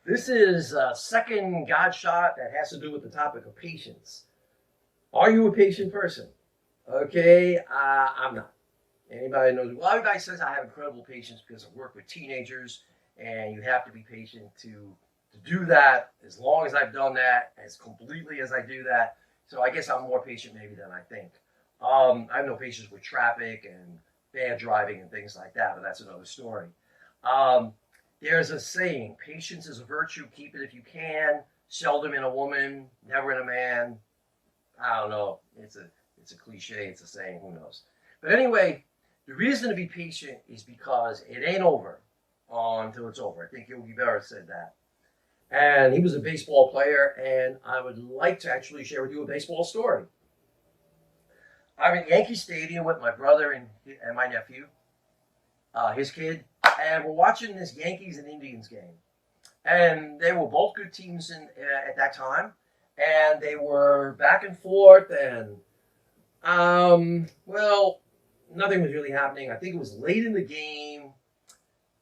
This is a second God shot that has to do with the topic of patience. Are you a patient person? Okay, I'm not. Anybody knows? Well, everybody says I have incredible patience because I work with teenagers, and you have to be patient to do that. As long as I've done that, as completely as I do that, so I guess I'm more patient maybe than I think. I have no patience with traffic and bad driving and things like that, but that's another story. Um, there's a saying: patience is a virtue. Keep it if you can. Seldom in a woman, never in a man. I don't know. It's a cliche. It's a saying. Who knows? But anyway, the reason to be patient is because it ain't over until it's over. I think Yogi Berra said that. And he was a baseball player, and I would like to actually share with you a baseball story. I'm in Yankee Stadium with my brother and my nephew, his kid, and we're watching this Yankees and Indians game. And they were both good teams at that time, and they were back and forth, and well, nothing was really happening. I think it was late in the game.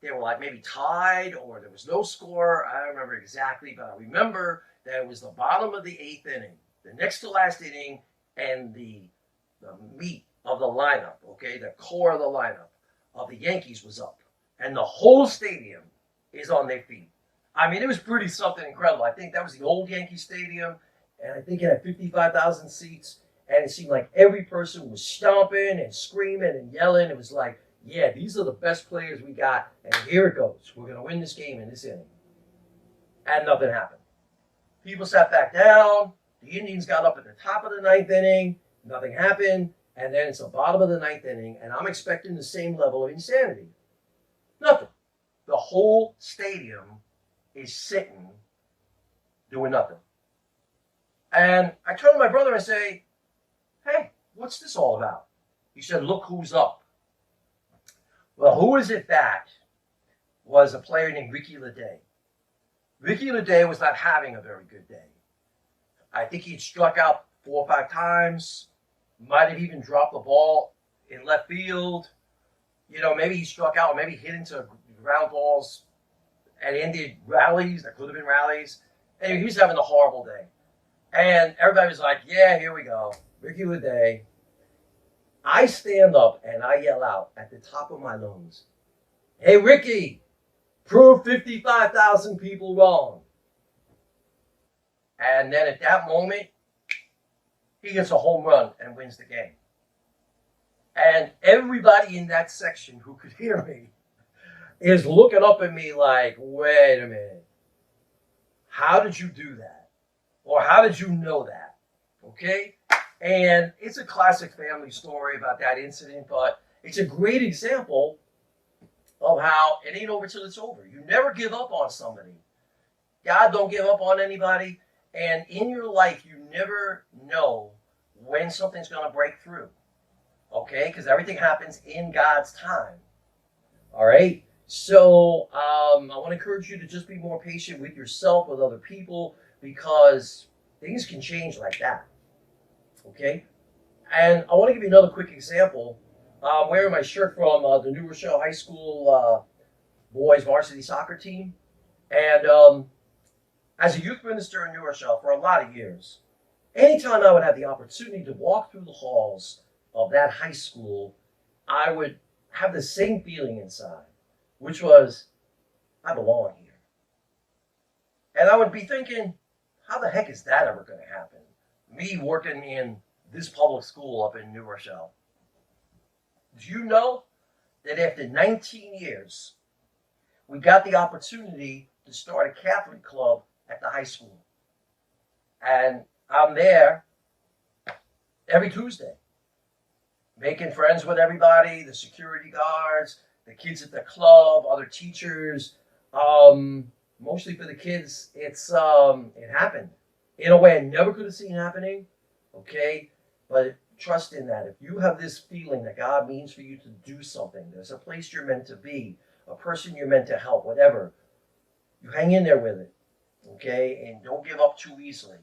They were like maybe tied, or there was no score. I don't remember exactly, but I remember that it was the bottom of the eighth inning, the next to last inning, and the meat of the lineup, okay, the core of the lineup of the Yankees was up, and the whole stadium is on their feet. I mean, it was pretty something incredible. I think that was the old Yankee Stadium, and I think it had 55,000 seats, and it seemed like every person was stomping and screaming and yelling. It was like, yeah, these are the best players we got, and here it goes. We're going to win this game in this inning. And nothing happened. People sat back down. The Indians got up at the top of the ninth inning. Nothing happened. And then it's the bottom of the ninth inning, and I'm expecting the same level of insanity. Nothing. The whole stadium is sitting doing nothing. And I turn to my brother and say, hey, what's this all about? He said, look who's up. Well, who is it that was a player named Ricky Leday? Ricky Leday was not having a very good day. I think he'd struck out 4 or 5 times, might have even dropped the ball in left field. You know, maybe he struck out, maybe hit into ground balls and ended rallies. That could have been rallies. Anyway, he was having a horrible day. And everybody was like, yeah, here we go. Ricky Leday. I stand up and I yell out at the top of my lungs, hey, Ricky, prove 55,000 people wrong. And then at that moment, he gets a home run and wins the game. And everybody in that section who could hear me is looking up at me like, wait a minute. How did you do that? Or how did you know that? Okay? And it's a classic family story about that incident, but it's a great example of how it ain't over till it's over. You never give up on somebody. God don't give up on anybody. And in your life, you never know when something's going to break through. Okay? Because everything happens in God's time. All right? So I want to encourage you to just be more patient with yourself, with other people, because things can change like that. Okay? And I want to give you another quick example. I'm wearing my shirt from the New Rochelle High School boys varsity soccer team. And as a youth minister in New Rochelle for a lot of years, anytime I would have the opportunity to walk through the halls of that high school, I would have the same feeling inside, which was, I belong here. And I would be thinking, how the heck is that ever going to happen? Me working in this public school up in New Rochelle. Do you know that after 19 years, we got the opportunity to start a Catholic club at the high school? And I'm there every Tuesday, making friends with everybody, the security guards, the kids at the club, other teachers. Mostly for the kids, it happened in a way I never could have seen happening. Okay, but trust in that. If you have this feeling that God means for you to do something, there's a place you're meant to be, a person you're meant to help, whatever, you hang in there with it. Okay, and don't give up too easily,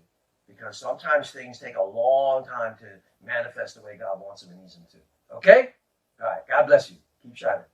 because sometimes things take a long time to manifest the way God wants them and needs them to. Okay? All right. God bless you. Keep shining.